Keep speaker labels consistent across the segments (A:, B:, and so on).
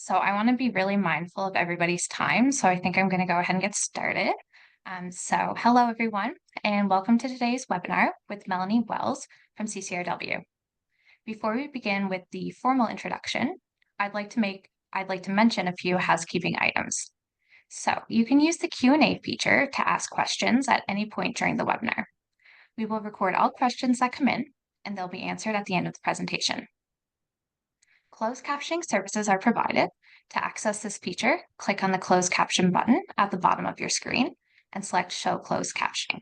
A: So I want to be really mindful of everybody's time. So I think I'm going to go ahead and get started. Hello, everyone, and welcome to today's webinar with Melanie Wells from CCRW. Before we begin with the formal introduction, I'd like to mention a few housekeeping items. So you can use the Q&A feature to ask questions at any point during the webinar. We will record all questions that come in, and they'll be answered at the end of the presentation. Closed captioning services are provided. To access this feature, click on the closed caption button at the bottom of your screen and select Show Closed Captioning.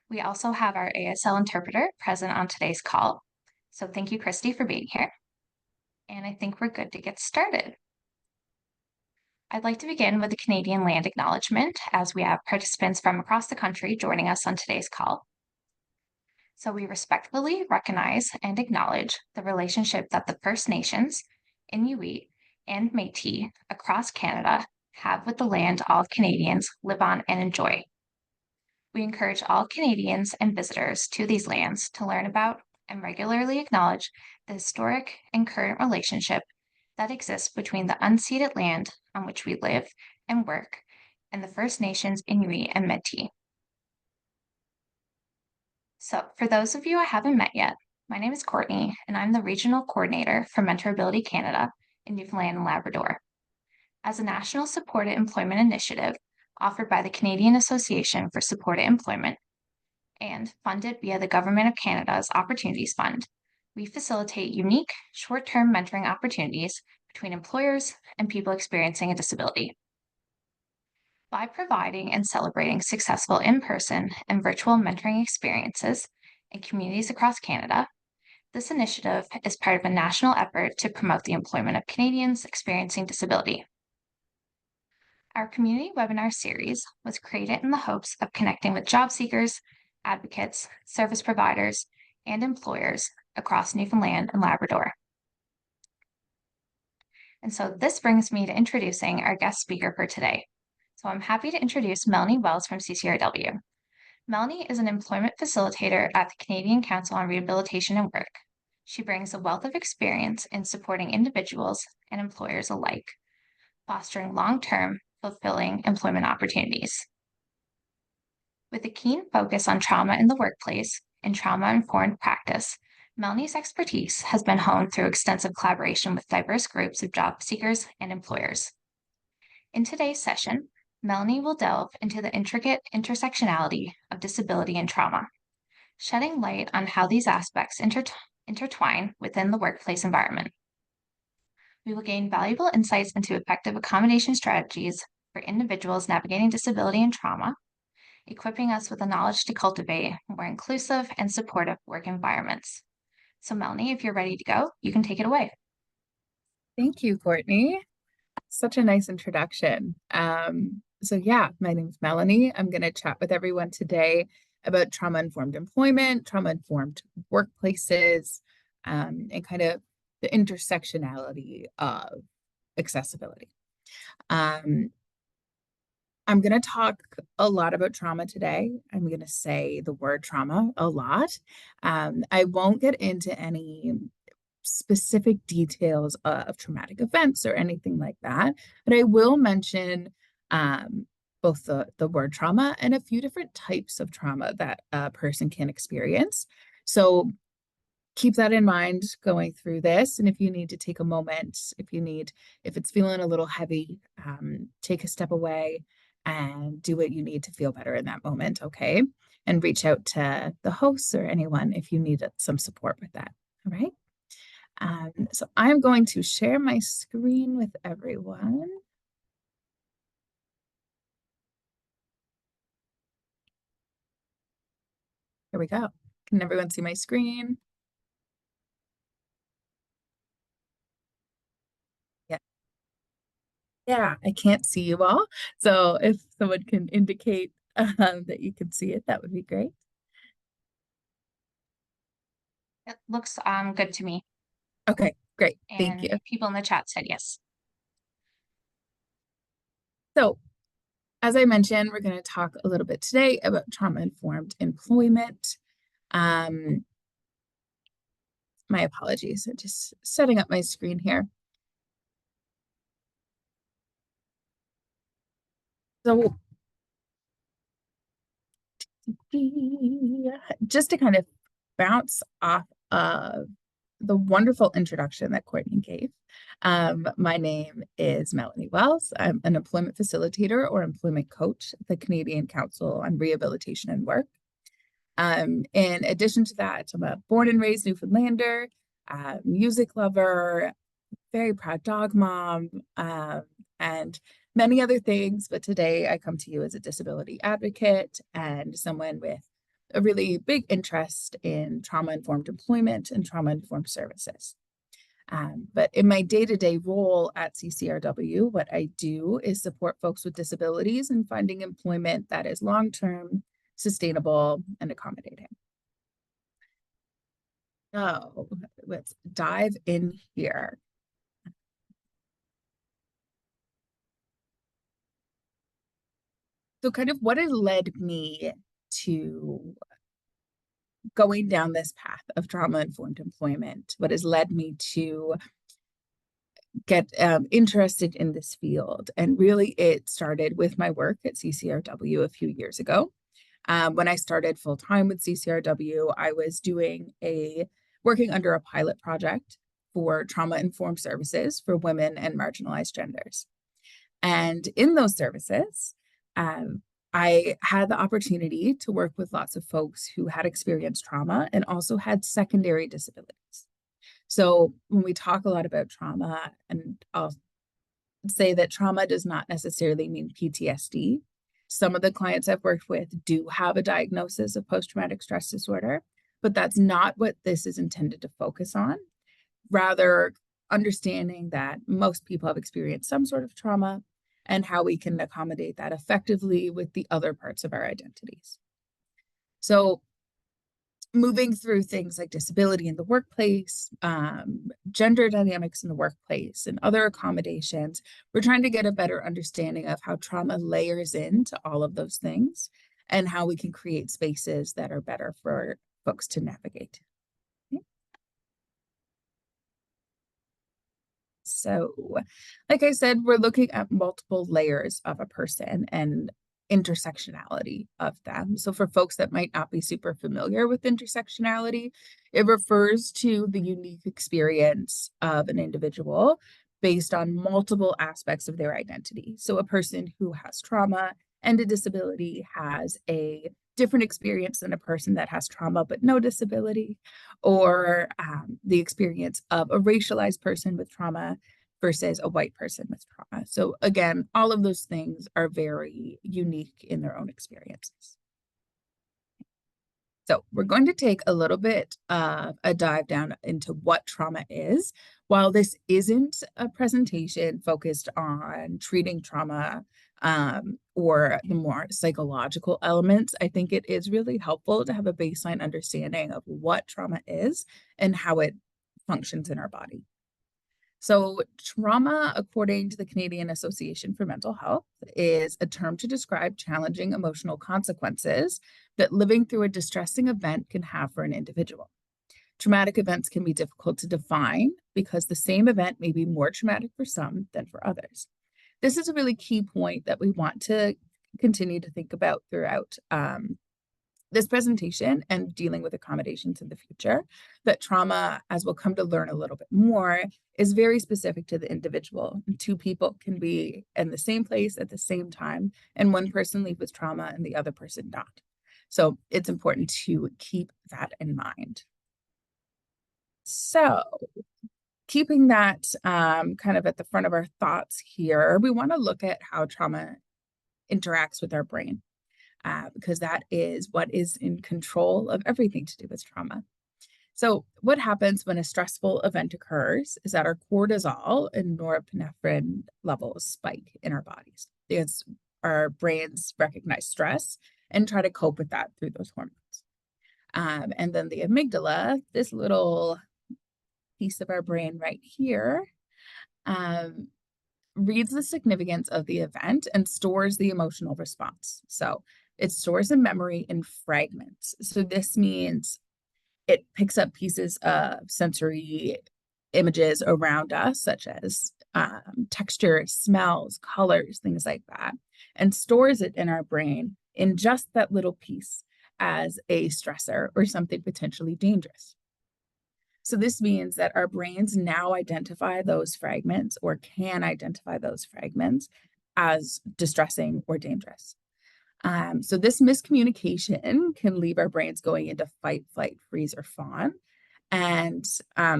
A: We also have our ASL interpreter present on today's call. So thank you, Christy, for being here. And I think we're good to get started. I'd like to begin with the Canadian land acknowledgement, as we have participants from across the country joining us on today's call. So we respectfully recognize and acknowledge the relationship that the First Nations, Inuit, and Métis across Canada have with the land all Canadians live on and enjoy. We encourage all Canadians and visitors to these lands to learn about and regularly acknowledge the historic and current relationship that exists between the unceded land on which we live and work and the First Nations, Inuit, and Métis. So for those of you I haven't met yet, my name is Courtney, and I'm the Regional Coordinator for Mentorability Canada in Newfoundland and Labrador. As a national supported employment initiative offered by the Canadian Association for Supported Employment and funded via the Government of Canada's Opportunities Fund, we facilitate unique short-term mentoring opportunities between employers and people experiencing a disability. By providing and celebrating successful in-person and virtual mentoring experiences in communities across Canada, this initiative is part of a national effort to promote the employment of Canadians experiencing disability. Our community webinar series was created in the hopes of connecting with job seekers, advocates, service providers, and employers across Newfoundland and Labrador. And so this brings me to introducing our guest speaker for today. So I'm happy to introduce Melanie Wells from CCRW. Melanie is an employment facilitator at the Canadian Council on Rehabilitation and Work. She brings a wealth of experience in supporting individuals and employers alike, fostering long-term, fulfilling employment opportunities. With a keen focus on trauma in the workplace and trauma-informed practice, Melanie's expertise has been honed through extensive collaboration with diverse groups of job seekers and employers. In today's session, Melanie will delve into the intricate intersectionality of disability and trauma, shedding light on how these aspects intertwine within the workplace environment. We will gain valuable insights into effective accommodation strategies for individuals navigating disability and trauma, equipping us with the knowledge to cultivate more inclusive and supportive work environments. So Melanie, if you're ready to go, you can take it away.
B: Thank you, Courtney. Such a nice introduction. So yeah, my name is Melanie. I'm going to chat with everyone today about trauma-informed employment, trauma-informed workplaces, and kind of the intersectionality of accessibility. I'm going to talk a lot about trauma today. I'm going to say the word trauma a lot. I won't get into any specific details of traumatic events or anything like that, but I will mention both the word trauma and a few different types of trauma that a person can experience. So keep that in mind going through this. And if you need to take a moment, if it's feeling a little heavy, take a step away and do what you need to feel better in that moment, okay? And reach out to the hosts or anyone if you need some support with that, all right? So I'm going to share my screen with everyone. Here we go. Can everyone see my screen? Yeah. Yeah, I can't see you all. So if someone can indicate that you can see it, that would be great.
A: It looks good to me.
B: Okay, great. Thank you.
A: People in the chat said yes.
B: So as I mentioned, we're going to talk a little bit today about trauma-informed employment. My apologies. I'm just setting up my screen here. So just to kind of bounce off of the wonderful introduction that Courtney gave, my name is Melanie Wells. I'm an employment facilitator or employment coach at the Canadian Council on Rehabilitation and Work. In addition to that, I'm a born and raised Newfoundlander, music lover, very proud dog mom, and many other things. But today I come to you as a disability advocate and someone with a really big interest in trauma-informed employment and trauma-informed services. But in my day-to-day role at CCRW, what I do is support folks with disabilities in finding employment that is long-term, sustainable, and accommodating. So let's dive in here. So kind of what has led me to going down this path of trauma-informed employment, what has led me to get interested in this field. And really it started with my work at CCRW a few years ago. When I started full-time with CCRW, I was working under a pilot project for trauma-informed services for women and marginalized genders. And in those services, I had the opportunity to work with lots of folks who had experienced trauma and also had secondary disabilities. So when we talk a lot about trauma, and I'll say that trauma does not necessarily mean PTSD. Some of the clients I've worked with do have a diagnosis of post-traumatic stress disorder, but that's not what this is intended to focus on. Rather, understanding that most people have experienced some sort of trauma and how we can accommodate that effectively with the other parts of our identities. So moving through things like disability in the workplace, gender dynamics in the workplace, and other accommodations, we're trying to get a better understanding of how trauma layers into all of those things and how we can create spaces that are better for folks to navigate. So, like I said, we're looking at multiple layers of a person and intersectionality of them. So, for folks that might not be super familiar with intersectionality, it refers to the unique experience of an individual based on multiple aspects of their identity. So, a person who has trauma and a disability has a different experience than a person that has trauma but no disability, or the experience of a racialized person with trauma versus a white person with trauma. So again, all of those things are very unique in their own experiences. So we're going to take a little bit of a dive down into what trauma is. While this isn't a presentation focused on treating trauma or the more psychological elements, I think it is really helpful to have a baseline understanding of what trauma is and how it functions in our body. So trauma, according to the Canadian Association for Mental Health, is a term to describe challenging emotional consequences that living through a distressing event can have for an individual. Traumatic events can be difficult to define because the same event may be more traumatic for some than for others. This is a really key point that we want to continue to think about throughout this presentation and dealing with accommodations in the future, that trauma, as we'll come to learn a little bit more, is very specific to the individual. And two people can be in the same place at the same time, and one person leave with trauma and the other person not. So it's important to keep that in mind. So keeping that kind of at the front of our thoughts here, we want to look at how trauma interacts with our brain. Because that is what is in control of everything to do with trauma. So what happens when a stressful event occurs is that our cortisol and norepinephrine levels spike in our bodies. It's our brains recognize stress and try to cope with that through those hormones. And then the amygdala, this little piece of our brain right here, reads the significance of the event and stores the emotional response. So it stores a memory in fragments. So this means it picks up pieces of sensory images around us, such as textures, smells, colors, things like that, and stores it in our brain in just that little piece as a stressor or something potentially dangerous. So this means that our brains now identify those fragments or can identify those fragments as distressing or dangerous. So this miscommunication can leave our brains going into fight, flight, freeze, or fawn, and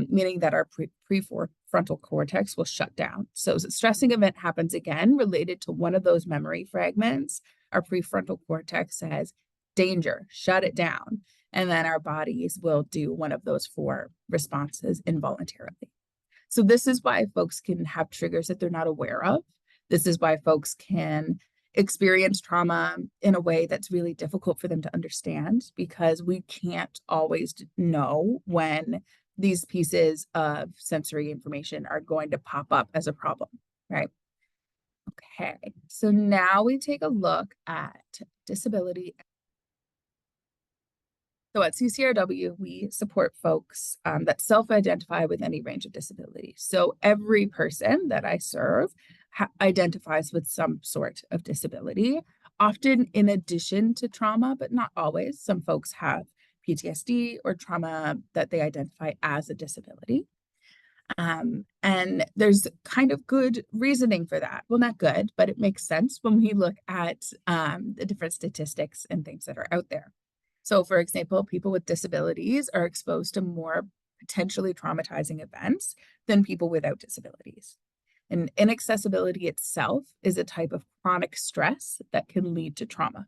B: meaning that our prefrontal cortex will shut down. So as a stressing event happens again related to one of those memory fragments, our prefrontal cortex says, danger, shut it down. And then our bodies will do one of those four responses involuntarily. So this is why folks can have triggers that they're not aware of. This is why folks can experience trauma in a way that's really difficult for them to understand, because we can't always know when these pieces of sensory information are going to pop up as a problem, right? Okay, so now we take a look at disability. So at CCRW, we support folks that self-identify with any range of disability. So every person that I serve identifies with some sort of disability, often in addition to trauma, but not always. Some folks have PTSD or trauma that they identify as a disability. And there's kind of good reasoning for that. Well, not good, but it makes sense when we look at the different statistics and things that are out there. So, for example, people with disabilities are exposed to more potentially traumatizing events than people without disabilities. And inaccessibility itself is a type of chronic stress that can lead to trauma.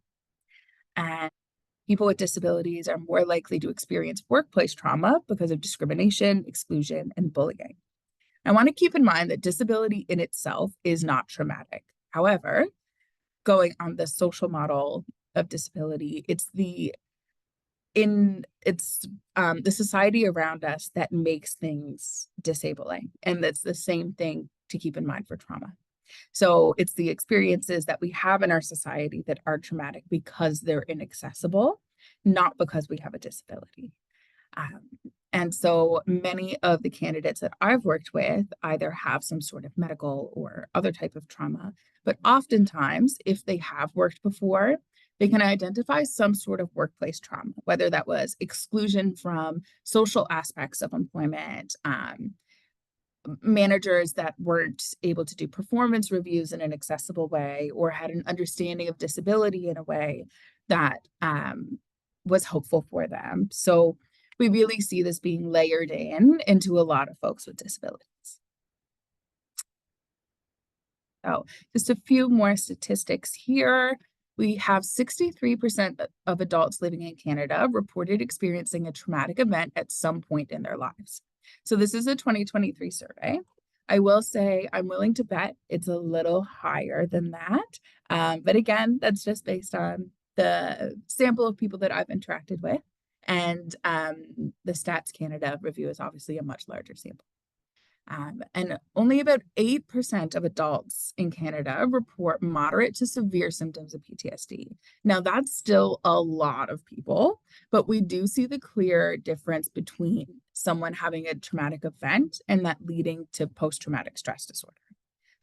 B: And people with disabilities are more likely to experience workplace trauma because of discrimination, exclusion, and bullying. I want to keep in mind that disability in itself is not traumatic. However, going on the social model of disability, it's the society around us that makes things disabling. And that's the same thing to keep in mind for trauma. So it's the experiences that we have in our society that are traumatic because they're inaccessible, not because we have a disability. And so many of the candidates that I've worked with either have some sort of medical or other type of trauma, but oftentimes, if they have worked before, they can identify some sort of workplace trauma, whether that was exclusion from social aspects of employment, managers that weren't able to do performance reviews in an accessible way, or had an understanding of disability in a way that was helpful for them. So we really see this being layered into a lot of folks with disabilities. So just a few more statistics here. We have 63% of adults living in Canada reported experiencing a traumatic event at some point in their lives. So this is a 2023 survey. I will say I'm willing to bet it's a little higher than that. But again, that's just based on the sample of people that I've interacted with. And the Stats Canada review is obviously a much larger sample. And only about 8% of adults in Canada report moderate to severe symptoms of PTSD. Now, that's still a lot of people, but we do see the clear difference between someone having a traumatic event and that leading to post-traumatic stress disorder.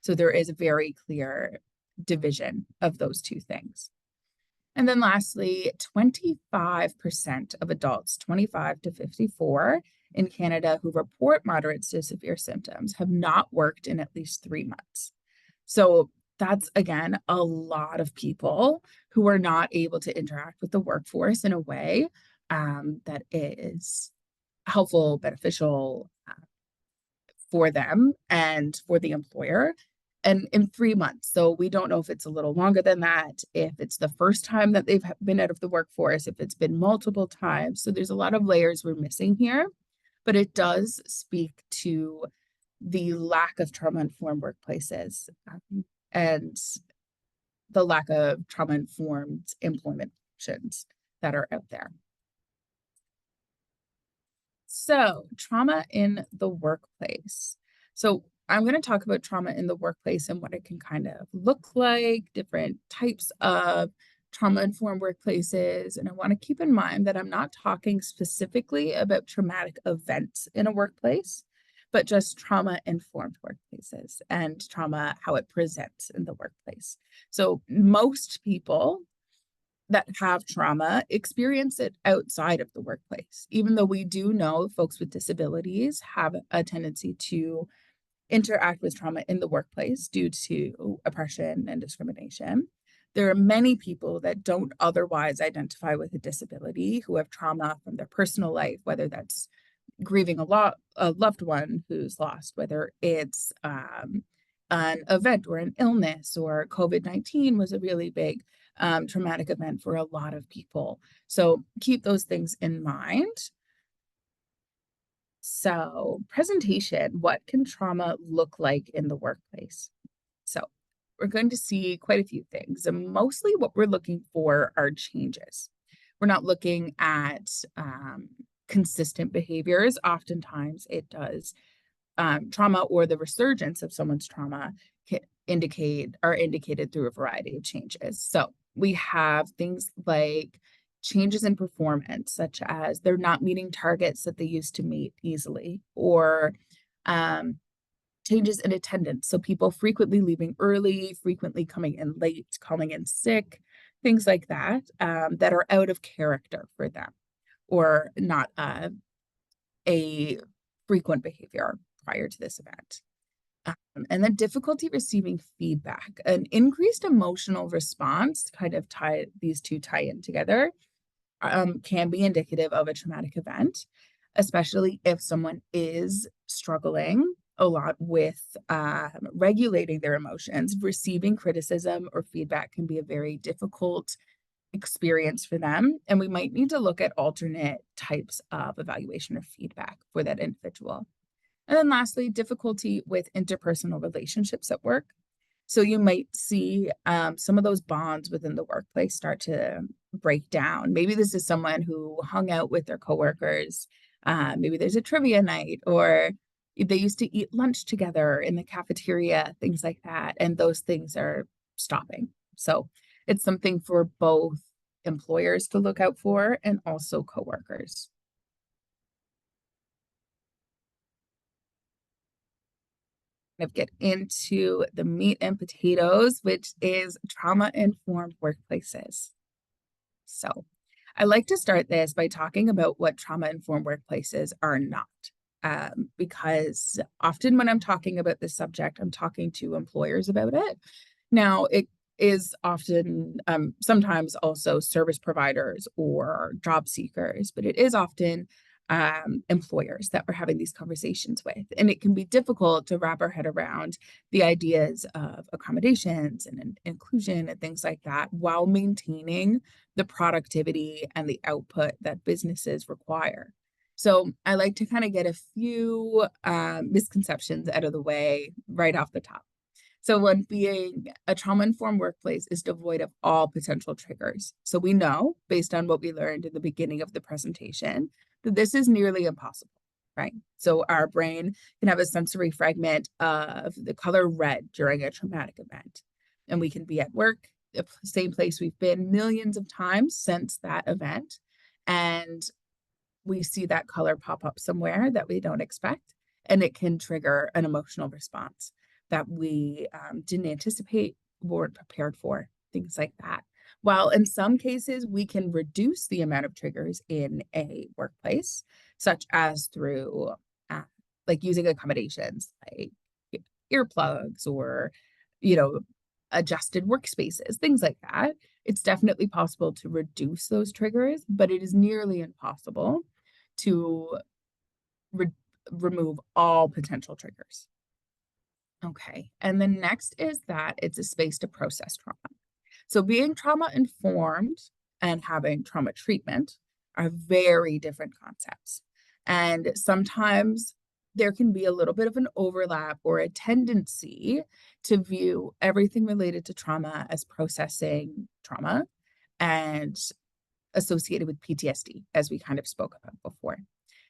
B: So there is a very clear division of those two things. And then lastly, 25% of adults 25 to 54 in Canada who report moderate to severe symptoms have not worked in at least 3 months. So that's, again, a lot of people who are not able to interact with the workforce in a way that is helpful, beneficial for them and for the employer. And in 3 months. So we don't know if it's a little longer than that, if it's the first time that they've been out of the workforce, if it's been multiple times. So there's a lot of layers we're missing here, but it does speak to the lack of trauma-informed workplaces and the lack of trauma-informed employment options that are out there. So trauma in the workplace. So I'm going to talk about trauma in the workplace and what it can kind of look like, different types of trauma-informed workplaces. And I want to keep in mind that I'm not talking specifically about traumatic events in a workplace, but just trauma-informed workplaces and trauma, how it presents in the workplace. So most people that have trauma experience it outside of the workplace, even though we do know folks with disabilities have a tendency to interact with trauma in the workplace due to oppression and discrimination. There are many people that don't otherwise identify with a disability who have trauma from their personal life, whether that's grieving a loved one who's lost, whether it's an event or an illness, or COVID-19 was a really big traumatic event for a lot of people. So keep those things in mind. So presentation, what can trauma look like in the workplace? So we're going to see quite a few things, and mostly what we're looking for are changes. We're not looking at consistent behaviors. Oftentimes it does trauma or the resurgence of someone's trauma can are indicated through a variety of changes. So we have things like changes in performance, such as they're not meeting targets that they used to meet easily, or changes in attendance. So people frequently leaving early, frequently coming in late, calling in sick, things like that, that are out of character for them, or not a frequent behavior prior to this event. And then difficulty receiving feedback, an increased emotional response, kind of these two tie in together, can be indicative of a traumatic event, especially if someone is struggling a lot with regulating their emotions. Receiving criticism or feedback can be a very difficult experience for them, and we might need to look at alternate types of evaluation or feedback for that individual. And then lastly, difficulty with interpersonal relationships at work. So you might see some of those bonds within the workplace start to break down. Maybe this is someone who hung out with their coworkers. Maybe there's a trivia night, or they used to eat lunch together in the cafeteria, things like that. And those things are stopping. So it's something for both employers to look out for and also coworkers. Of get into the meat and potatoes, which is trauma-informed workplaces. So I like to start this by talking about what trauma-informed workplaces are not, because often when I'm talking about this subject, I'm talking to employers about it. Now, it is often sometimes also service providers or job seekers, but it is often employers that we're having these conversations with. And it can be difficult to wrap our head around the ideas of accommodations and inclusion and things like that while maintaining the productivity and the output that businesses require. So I like to kind of get a few misconceptions out of the way right off the top. So one being, a trauma-informed workplace is devoid of all potential triggers. So we know, based on what we learned in the beginning of the presentation, that this is nearly impossible, right? So our brain can have a sensory fragment of the color red during a traumatic event. And we can be at work, the same place we've been millions of times since that event, and we see that color pop up somewhere that we don't expect, and it can trigger an emotional response that we didn't anticipate, weren't prepared for, things like that. While in some cases, we can reduce the amount of triggers in a workplace, such as through like using accommodations like earplugs or, you know, adjusted workspaces, things like that. It's definitely possible to reduce those triggers, but it is nearly impossible to remove all potential triggers. Okay, and then next is that it's a space to process trauma. So being trauma informed and having trauma treatment are very different concepts. And sometimes there can be a little bit of an overlap or a tendency to view everything related to trauma as processing trauma and associated with PTSD, as we kind of spoke about before.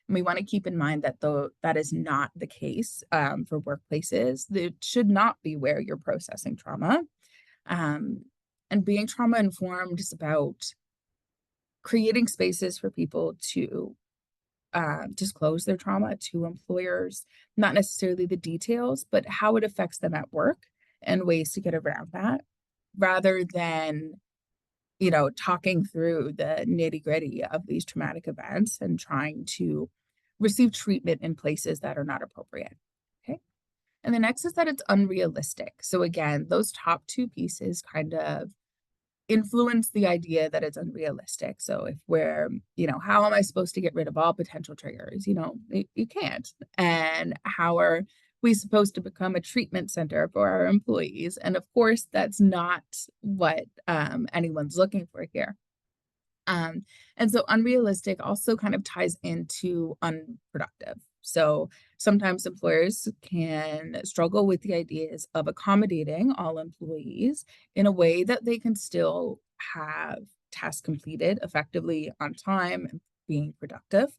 B: And we want to keep in mind that though that is not the case for workplaces, it should not be where you're processing trauma. And being trauma informed is about creating spaces for people to disclose their trauma to employers, not necessarily the details, but how it affects them at work and ways to get around that, rather than, talking through the nitty-gritty of these traumatic events and trying to receive treatment in places that are not appropriate. Okay. And the next is that it's unrealistic. So again, those top two pieces kind of influence the idea that it's unrealistic. So if we're, how am I supposed to get rid of all potential triggers? You can't. And how are we supposed to become a treatment center for our employees? And of course, that's not what anyone's looking for here. And so unrealistic also kind of ties into unproductive. So sometimes employers can struggle with the ideas of accommodating all employees in a way that they can still have tasks completed effectively on time and being productive.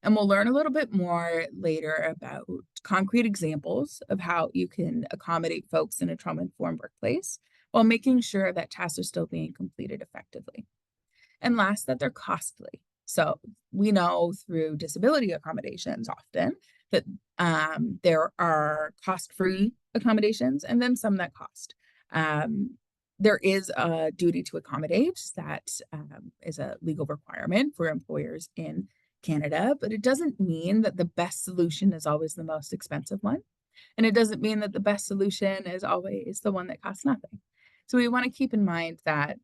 B: And we'll learn a little bit more later about concrete examples of how you can accommodate folks in a trauma-informed workplace while making sure that tasks are still being completed effectively. And last, that they're costly. So we know through disability accommodations often that there are cost-free accommodations and then some that cost. There is a duty to accommodate that is a legal requirement for employers in Canada, but it doesn't mean that the best solution is always the most expensive one. And it doesn't mean that the best solution is always the one that costs nothing. So we want to keep in mind that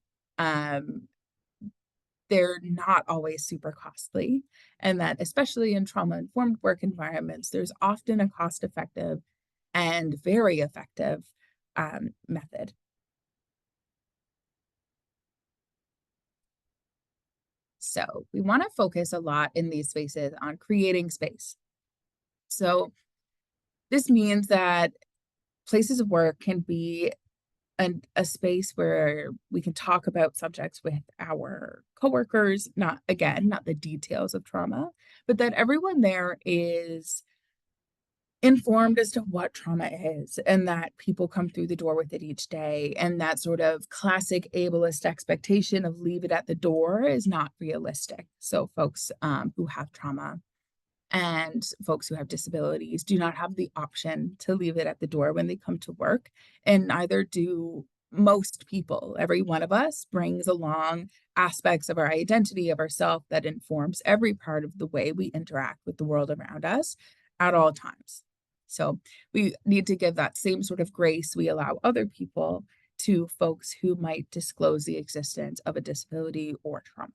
B: they're not always super costly, and that especially in trauma-informed work environments, there's often a cost-effective and very effective method. So we want to focus a lot in these spaces on creating space. So this means that places of work can be a space where we can talk about subjects with our coworkers, not the details of trauma, but that everyone there is informed as to what trauma is and that people come through the door with it each day. And that sort of classic ableist expectation of leave it at the door is not realistic. So folks who have trauma and folks who have disabilities do not have the option to leave it at the door when they come to work, and neither do most people. Every one of us brings along aspects of our identity, of ourself, that informs every part of the way we interact with the world around us at all times. So we need to give that same sort of grace we allow other people to folks who might disclose the existence of a disability or trauma.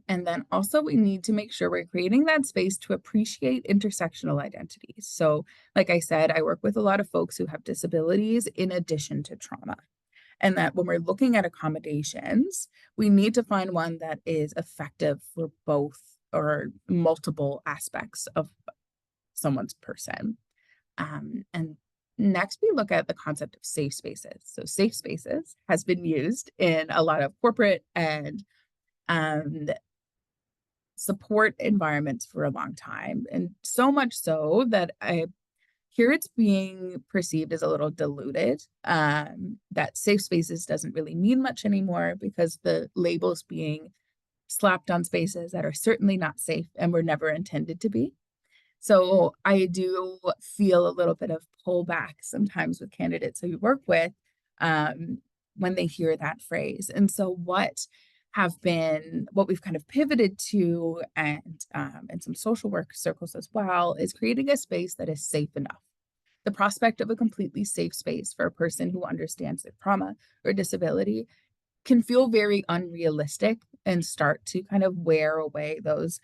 B: And then also we need to make sure we're creating that space to appreciate intersectional identities. So like I said, I work with a lot of folks who have disabilities in addition to trauma. And that when we're looking at accommodations, we need to find one that is effective for both or multiple aspects of someone's person. And next, we look at the concept of safe spaces. So safe spaces has been used in a lot of corporate and support environments for a long time. And so much so that I hear it's being perceived as a little diluted, that safe spaces doesn't really mean much anymore because the labels being slapped on spaces that are certainly not safe and were never intended to be. So I do feel a little bit of pullback sometimes with candidates who we work with when they hear that phrase. And so what we've kind of pivoted to, and in some social work circles as well, is creating a space that is safe enough. The prospect of a completely safe space for a person who understands their trauma or disability can feel very unrealistic and start to kind of wear away those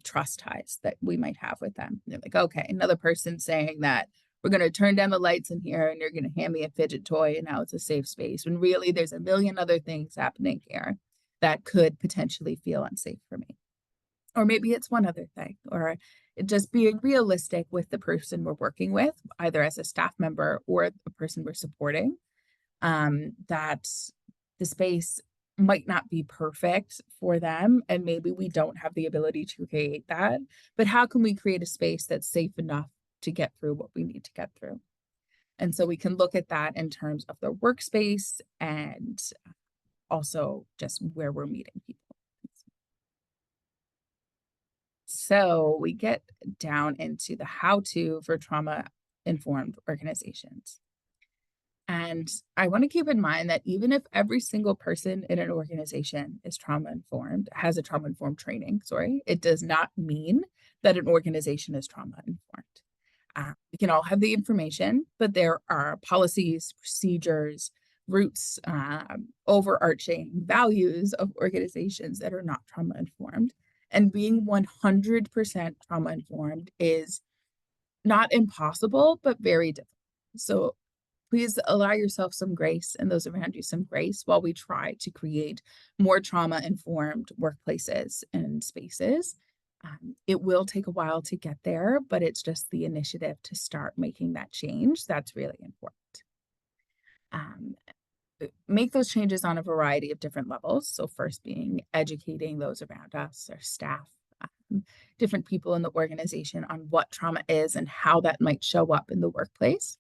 B: trust ties that we might have with them. They're like, okay, another person saying that we're going to turn down the lights in here and you're going to hand me a fidget toy and now it's a safe space, when really there's a million other things happening here that could potentially feel unsafe for me. Or maybe it's one other thing, or just being realistic with the person we're working with, either as a staff member or the person we're supporting, that the space might not be perfect for them. And maybe we don't have the ability to create that, but how can we create a space that's safe enough to get through what we need to get through? And so we can look at that in terms of the workspace and also just where we're meeting people. So we get down into the how-to for trauma-informed organizations. And I want to keep in mind that even if every single person in an organization is trauma-informed, has a trauma-informed training, sorry, it does not mean that an organization is trauma-informed. We can all have the information, but there are policies, procedures, roots, overarching values of organizations that are not trauma-informed. And being 100% trauma-informed is not impossible, but very difficult. So please allow yourself some grace and those around you some grace while we try to create more trauma-informed workplaces and spaces. It will take a while to get there, but it's just the initiative to start making that change that's really important. Um, make those changes on a variety of different levels. So first being educating those around us, our staff, different people in the organization on what trauma is and how that might show up in the workplace.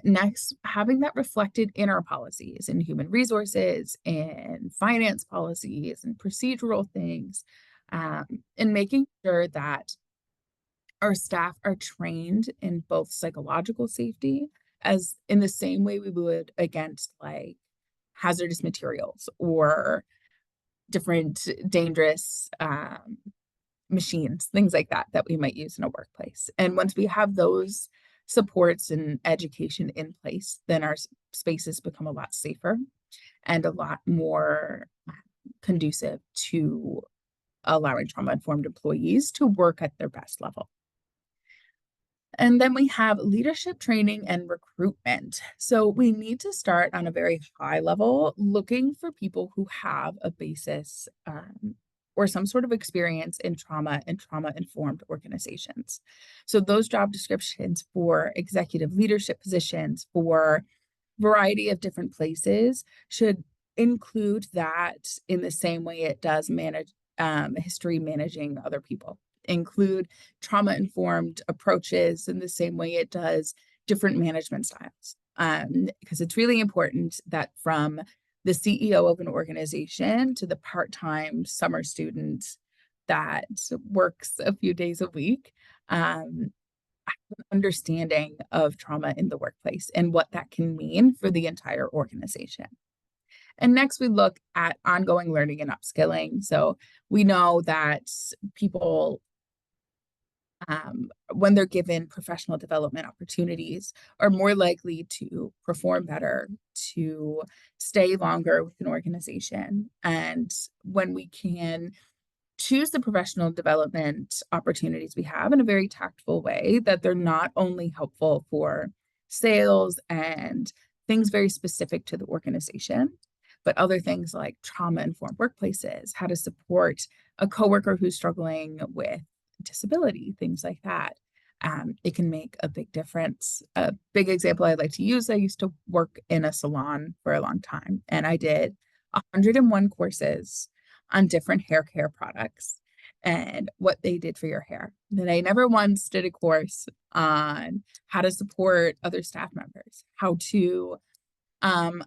B: Next, having that reflected in our policies and human resources and finance policies and procedural things, and making sure that our staff are trained in both psychological safety as in the same way we would against like hazardous materials or different dangerous machines, things like that, that we might use in a workplace. And once we have those supports and education in place, then our spaces become a lot safer and a lot more conducive to allowing trauma-informed employees to work at their best level. And then we have leadership training and recruitment. So we need to start on a very high level, looking for people who have a basis or some sort of experience in trauma and trauma-informed organizations. So those job descriptions for executive leadership positions, for variety of different places should include that in the same way it does manage history managing other people. Include trauma-informed approaches in the same way it does different management styles. Because it's really important that from the CEO of an organization to the part-time summer student that works a few days a week, understanding of trauma in the workplace and what that can mean for the entire organization. And next, we look at ongoing learning and upskilling. So we know that people, when they're given professional development opportunities, are more likely to perform better, to stay longer with an organization. And when we can choose the professional development opportunities we have in a very tactful way, that they're not only helpful for sales and things very specific to the organization, but other things like trauma-informed workplaces, how to support a coworker who's struggling with disability, things like that. It can make a big difference. A big example I like to use, I used to work in a salon for a long time, and I did 101 courses on different hair care products and what they did for your hair. Then I never once did a course on how to support other staff members, how to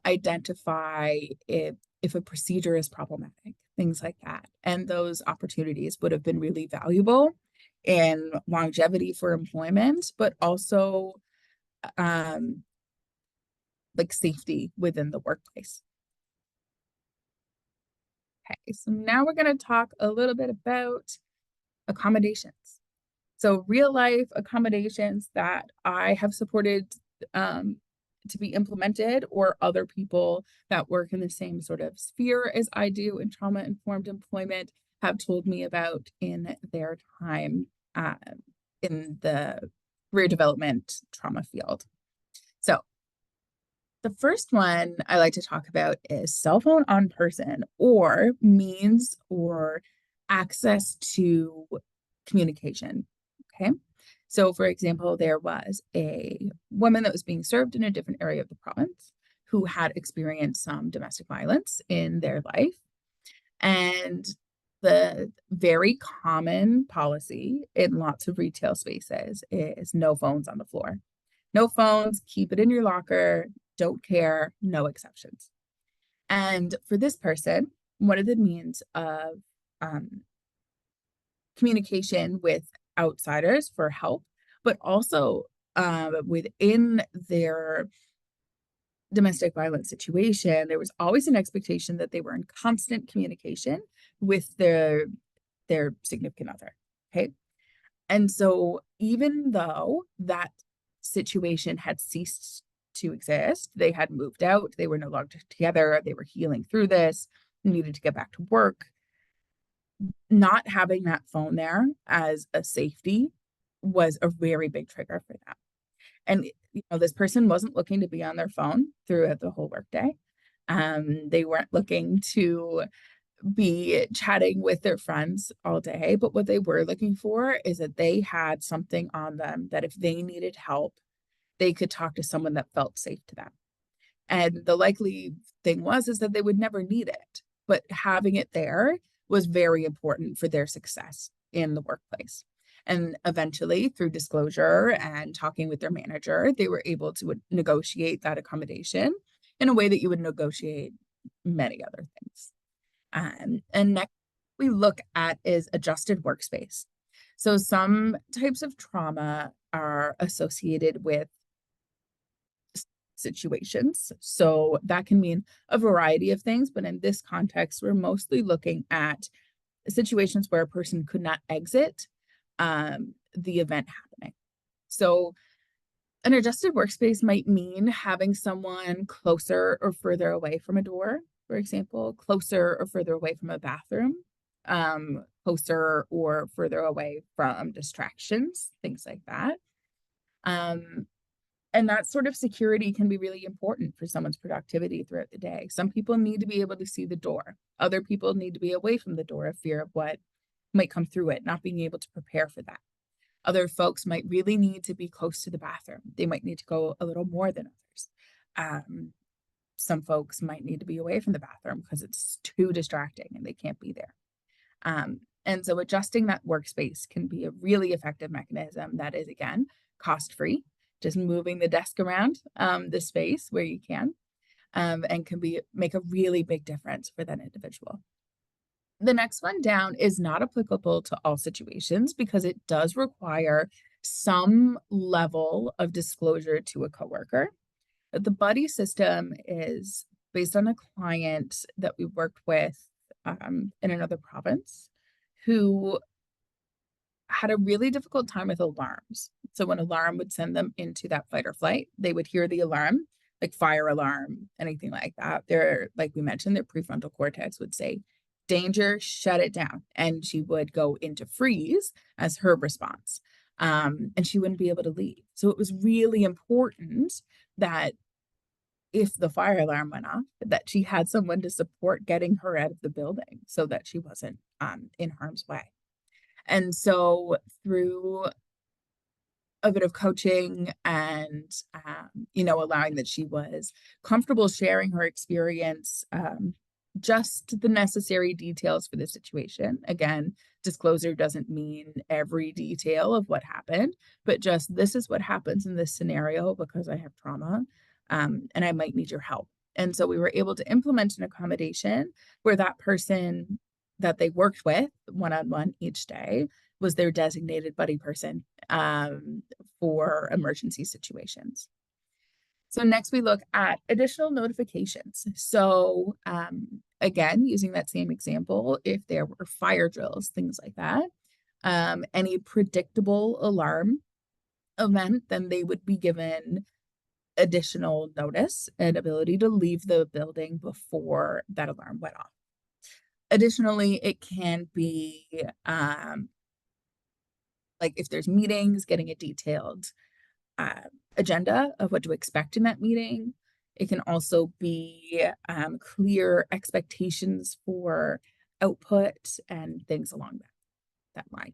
B: identify if a procedure is problematic, things like that. And those opportunities would have been really valuable in longevity for employment, but also like safety within the workplace. Okay, so now we're going to talk a little bit about accommodations. So real life accommodations that I have supported to be implemented, or other people that work in the same sort of sphere as I do in trauma-informed employment have told me about in their time in the career development trauma field. So the first one I like to talk about is cell phone on person, or means or access to communication. Okay. So, for example, there was a woman that was being served in a different area of the province who had experienced some domestic violence in their life. And the very common policy in lots of retail spaces is no phones on the floor. No phones, keep it in your locker, don't care, no exceptions. And for this person, one of the means of communication with outsiders for help, but also within their domestic violence situation, there was always an expectation that they were in constant communication with their significant other. Okay. And so even though that situation had ceased to exist, they had moved out, they were no longer together, they were healing through this, needed to get back to work, not having that phone there as a safety was a very big trigger for them. And this person wasn't looking to be on their phone throughout the whole workday. They weren't looking to be chatting with their friends all day, but what they were looking for is that they had something on them that if they needed help, they could talk to someone that felt safe to them. And the likely thing was is that they would never need it, but having it there was very important for their success in the workplace. And eventually, through disclosure and talking with their manager, they were able to negotiate that accommodation in a way that you would negotiate many other things. And next we look at is adjusted workspace. So some types of trauma are associated with situations. So that can mean a variety of things, but in this context, we're mostly looking at situations where a person could not exit the event happening. So an adjusted workspace might mean having someone closer or further away from a door, for example, closer or further away from a bathroom, closer or further away from distractions, things like that. And that sort of security can be really important for someone's productivity throughout the day. Some people need to be able to see the door. Other people need to be away from the door of fear of what might come through it, not being able to prepare for that. Other folks might really need to be close to the bathroom. They might need to go a little more than others. Some folks might need to be away from the bathroom because it's too distracting and they can't be there. And so adjusting that workspace can be a really effective mechanism that is, again, cost-free, just moving the desk around the space where you can, and can make a really big difference for that individual. The next one down is not applicable to all situations because it does require some level of disclosure to a coworker. But the buddy system is based on a client that we worked with in another province who had a really difficult time with alarms. So when alarm would send them into that fight or flight, they would hear the alarm, like fire alarm, anything like that. Like we mentioned, their prefrontal cortex would say, danger, shut it down. And she would go into freeze as her response. And she wouldn't be able to leave. So it was really important that if the fire alarm went off, that she had someone to support getting her out of the building so that she wasn't in harm's way. And so through a bit of coaching and, allowing that she was comfortable sharing her experience, just the necessary details for the situation. Again, disclosure doesn't mean every detail of what happened, but just this is what happens in this scenario because I have trauma, and I might need your help. And so we were able to implement an accommodation where that person that they worked with one-on-one each day was their designated buddy person for emergency situations. So next we look at additional notifications. So again, using that same example, if there were fire drills, things like that, any predictable alarm event, then they would be given additional notice and ability to leave the building before that alarm went off. Additionally, it can be like if there's meetings, getting a detailed agenda of what to expect in that meeting. It can also be clear expectations for output and things along that line.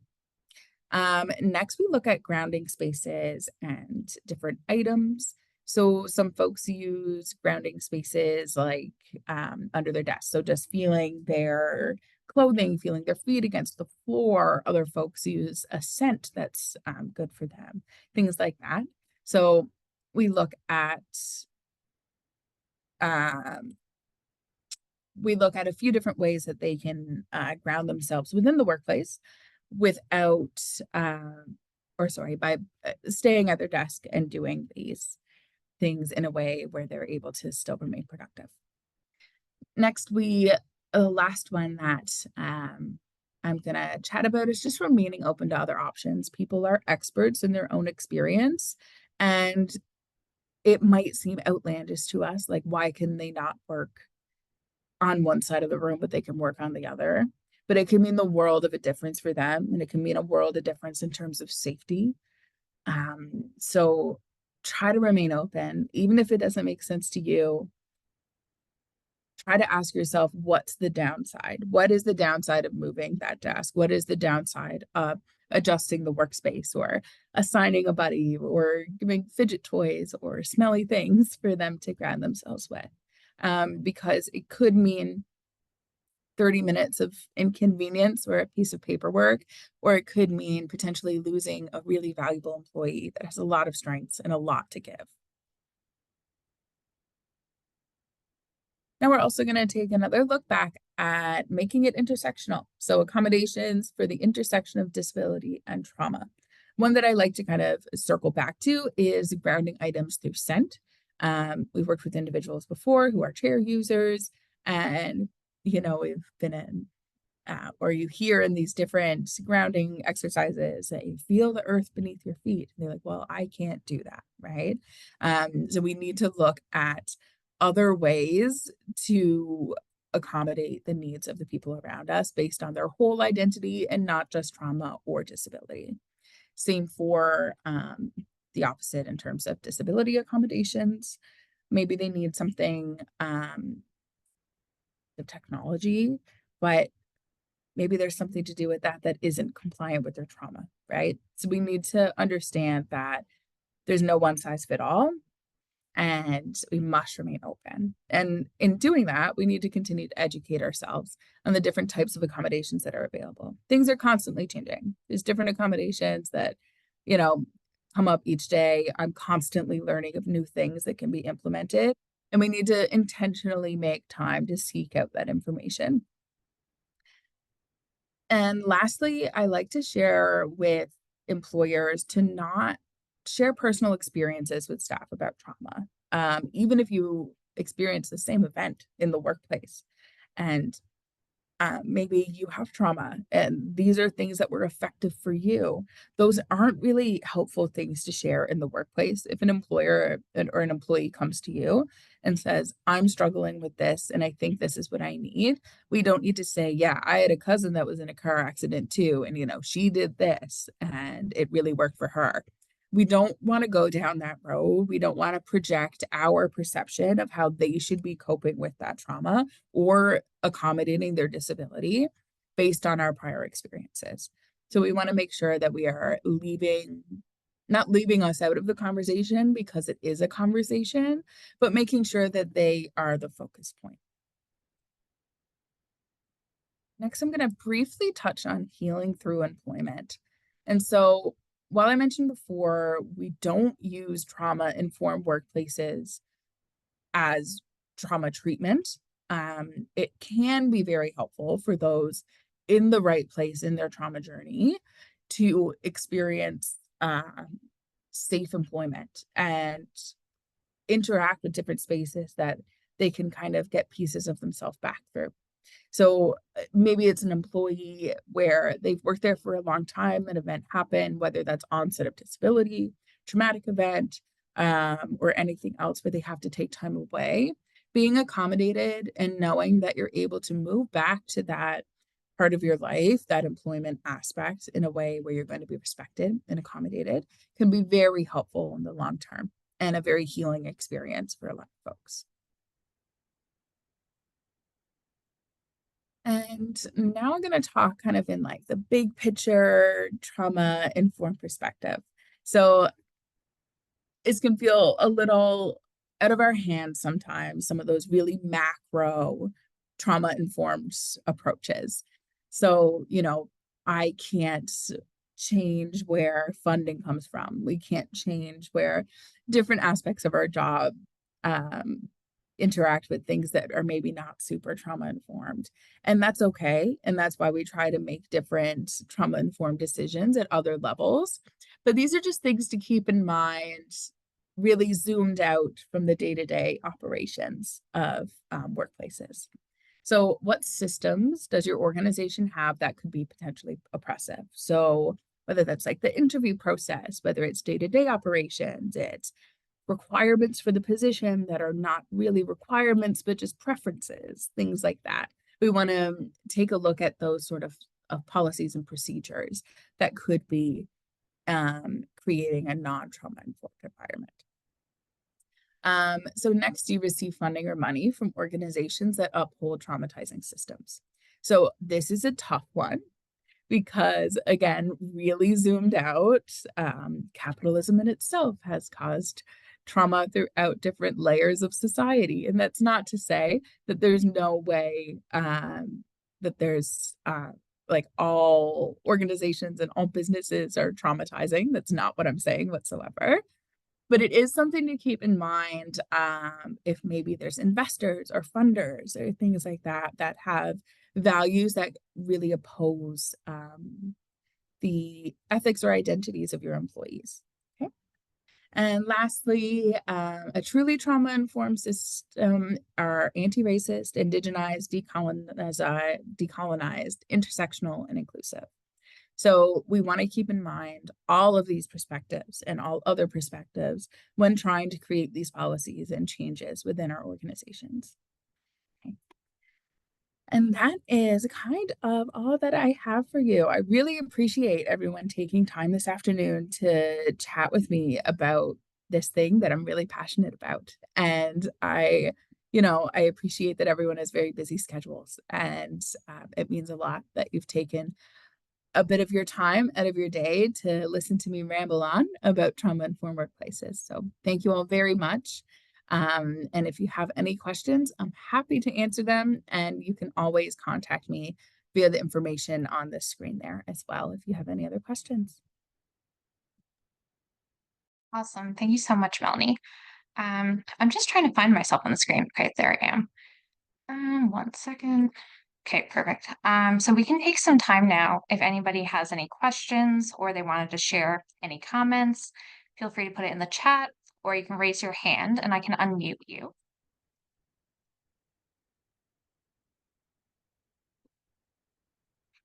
B: Next, we look at grounding spaces and different items. So some folks use grounding spaces like under their desk. So just feeling their clothing, feeling their feet against the floor. Other folks use a scent that's good for them, things like that. So we look at a few different ways that they can ground themselves within the workplace. without, by staying at their desk and doing these things in a way where they're able to still remain productive. Next, last one that I'm going to chat about is just remaining open to other options. People are experts in their own experience, and it might seem outlandish to us, like, why can they not work on one side of the room, but they can work on the other? But it can mean the world of a difference for them, and it can mean a world of difference in terms of safety. So try to remain open, even if it doesn't make sense to you. Try to ask yourself, what's the downside? What is the downside of moving that desk? What is the downside of adjusting the workspace, or assigning a buddy, or giving fidget toys or smelly things for them to ground themselves with? Because it could mean 30 minutes of inconvenience or a piece of paperwork, or it could mean potentially losing a really valuable employee that has a lot of strengths and a lot to give. Now we're also going to take another look back at making it intersectional. So accommodations for the intersection of disability and trauma. One that I like to kind of circle back to is grounding items through scent. We've worked with individuals before who are chair users, and we've been in or you hear in these different grounding exercises that you feel the earth beneath your feet. And they're like, well, I can't do that, right? So we need to look at other ways to accommodate the needs of the people around us based on their whole identity and not just trauma or disability. Same for the opposite in terms of disability accommodations. Maybe they need something of technology, but maybe there's something to do with that isn't compliant with their trauma, right? So we need to understand that there's no one size fit all, and we must remain open. And in doing that, we need to continue to educate ourselves on the different types of accommodations that are available. Things are constantly changing. There's different accommodations that, come up each day. I'm constantly learning of new things that can be implemented, and we need to intentionally make time to seek out that information. And lastly, I like to share with employers to not share personal experiences with staff about trauma, even if you experience the same event in the workplace. And maybe you have trauma and these are things that were effective for you. Those aren't really helpful things to share in the workplace. If an employer or an employee comes to you and says, I'm struggling with this and I think this is what I need, we don't need to say, yeah, I had a cousin that was in a car accident too. And, she did this and it really worked for her. We don't want to go down that road. We don't want to project our perception of how they should be coping with that trauma or accommodating their disability based on our prior experiences. So we want to make sure that we are not leaving us out of the conversation because it is a conversation, but making sure that they are the focus point. Next, I'm going to briefly touch on healing through employment. And so while I mentioned before, we don't use trauma-informed workplaces as trauma treatment. It can be very helpful for those in the right place in their trauma journey to experience safe employment and interact with different spaces that they can kind of get pieces of themselves back through. So maybe it's an employee where they've worked there for a long time, an event happened, whether that's onset of disability, traumatic event, or anything else where they have to take time away. Being accommodated and knowing that you're able to move back to that part of your life, that employment aspect, in a way where you're going to be respected and accommodated, can be very helpful in the long term and a very healing experience for a lot of folks. And now I'm going to talk kind of in like the big picture trauma informed perspective. So it can feel a little out of our hands sometimes, some of those really macro trauma informed approaches. So, I can't change where funding comes from. We can't change where different aspects of our job interact with things that are maybe not super trauma informed. And that's okay. And that's why we try to make different trauma informed decisions at other levels. But these are just things to keep in mind, really zoomed out from the day to day operations of workplaces. So, what systems does your organization have that could be potentially oppressive? So, whether that's like the interview process, whether it's day to day operations, it's requirements for the position that are not really requirements, but just preferences, things like that. We want to take a look at those sort of policies and procedures that could be creating a non trauma informed environment. So next, you receive funding or money from organizations that uphold traumatizing systems. So this is a tough one because, again, really zoomed out, capitalism in itself has caused trauma throughout different layers of society. And that's not to say that there's no way that there's like all organizations and all businesses are traumatizing. That's not what I'm saying whatsoever. But it is something to keep in mind if maybe there's investors or funders or things like that that have values that really oppose the ethics or identities of your employees. Okay. And lastly, a truly trauma-informed system are anti-racist, indigenized, decolonized, intersectional, and inclusive. So we want to keep in mind all of these perspectives and all other perspectives when trying to create these policies and changes within our organizations. Okay. And that is kind of all that I have for you. I really appreciate everyone taking time this afternoon to chat with me about this thing that I'm really passionate about. And I appreciate that everyone has very busy schedules, and it means a lot that you've taken a bit of your time out of your day to listen to me ramble on about trauma-informed workplaces. So thank you all very much. And if you have any questions, I'm happy to answer them. And you can always contact me via the information on the screen there as well if you have any other questions.
A: Awesome. Thank you so much, Melanie. I'm just trying to find myself on the screen. Okay, there I am. 1 second. Okay, perfect. So we can take some time now. If anybody has any questions or they wanted to share any comments, feel free to put it in the chat, or you can raise your hand and I can unmute you.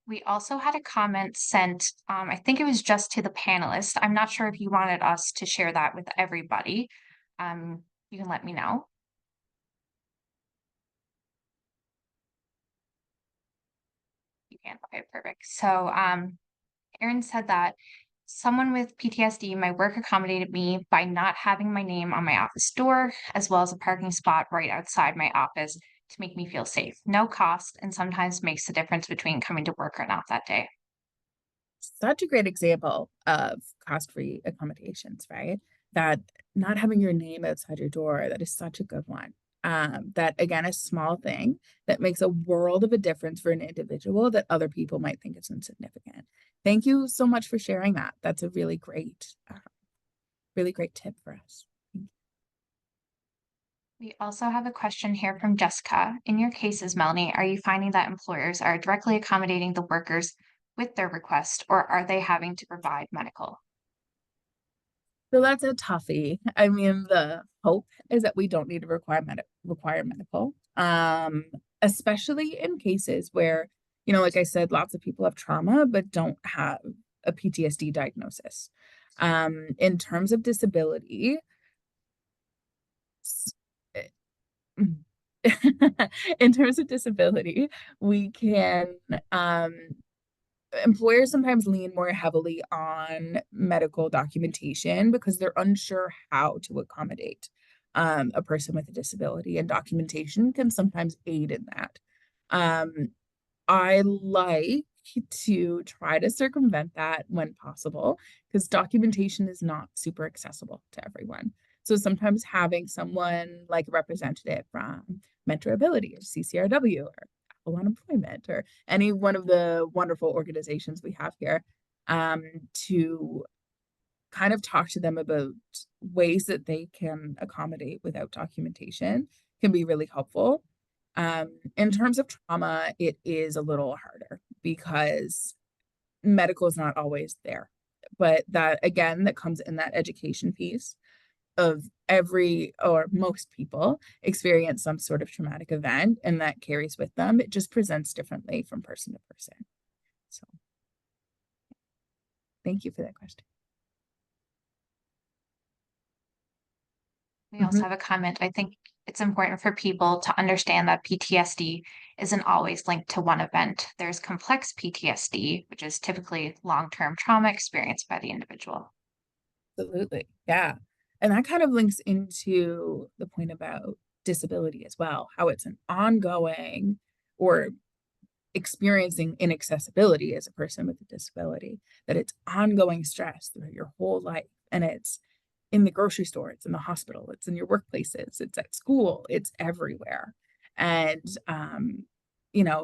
A: We also had a comment sent, I think it was just to the panelists. I'm not sure if you wanted us to share that with everybody. You can let me know. You can. Okay, perfect. So Erin said that someone with PTSD, my work accommodated me by not having my name on my office door, as well as a parking spot right outside my office to make me feel safe. No cost, and sometimes makes the difference between coming to work or not that day.
B: Such a great example of cost-free accommodations, right? That not having your name outside your door, that is such a good one. That again, a small thing that makes a world of a difference for an individual that other people might think is insignificant. Thank you so much for sharing that. That's a really great tip for us.
A: We also have a question here from Jessica. In your cases, Melanie, are you finding that employers are directly accommodating the workers with their request, or are they having to provide medical?
B: So that's a toughie. I mean, the hope is that we don't need to require medical, especially in cases where, like I said, lots of people have trauma but don't have a PTSD diagnosis. In terms of disability, eh, in terms of disability, we can employers sometimes lean more heavily on medical documentation because they're unsure how to accommodate a person with a disability, and documentation can sometimes aid in that. Um, I like to try to circumvent that when possible because documentation is not super accessible to everyone. So sometimes having someone like a representative from Mentor Ability or CCRW or Apple Unemployment or any one of the wonderful organizations we have here to kind of talk to them about ways that they can accommodate without documentation can be really helpful. In terms of trauma, it is a little harder because medical is not always there. But that again, that comes in that education piece of every or most people experience some sort of traumatic event and that carries with them. It just presents differently from person to person. So thank you for that question.
A: We also have a comment. I think it's important for people to understand that PTSD isn't always linked to one event. There's complex PTSD, which is typically long-term trauma experienced by the individual.
B: Absolutely. Yeah. And that kind of links into the point about disability as well, how it's an ongoing or experiencing inaccessibility as a person with a disability, that it's ongoing stress through your whole life. And it's in the grocery store, it's in the hospital, it's in your workplaces, it's at school, it's everywhere. And,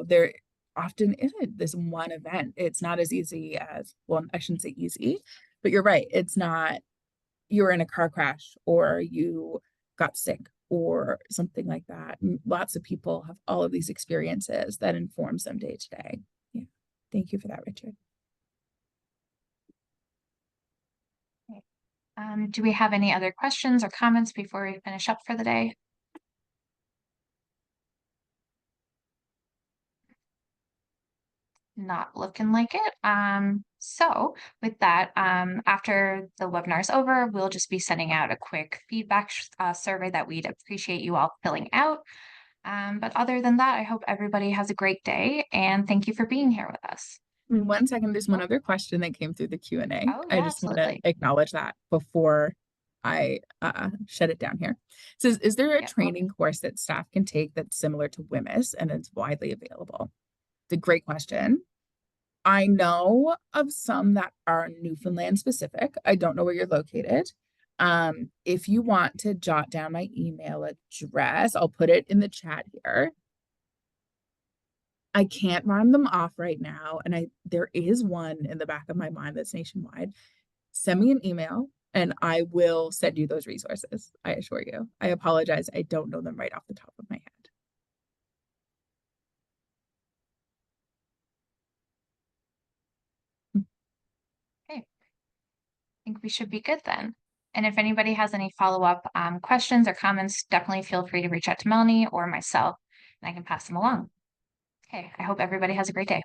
B: there often isn't this one event. It's not as easy as, well, I shouldn't say easy, but you're right. It's not you were in a car crash or you got sick or something like that. And lots of people have all of these experiences that informs them day to day. Yeah. Thank you for that, Richard.
A: Do we have any other questions or comments before we finish up for the day? Not looking like it. So with that, after the webinar is over, we'll just be sending out a quick feedback survey that we'd appreciate you all filling out. But other than that, I hope everybody has a great day and thank you for being here with us.
B: 1 second, there's one
A: Oh,
B: other question that came through the Q&A.
A: oh
B: I
A: yeah,
B: just want to
A: absolutely.
B: acknowledge that before I shut it down here. It says, is there a
A: Yep.
B: training course that staff can take that's similar to WMIS and it's widely available? It's a great question. I know of some that are Newfoundland specific. I don't know where you're located. If you want to jot down my email address, I'll put it in the chat here. I can't rhyme them off right now, and there is one in the back of my mind that's nationwide. Send me an email and I will send you those resources. I assure you. I apologize. I don't know them right off the top of my head.
A: Okay. I think we should be good then. And if anybody has any follow-up questions or comments, definitely feel free to reach out to Melanie or myself, and I can pass them along. Okay, I hope everybody has a great day.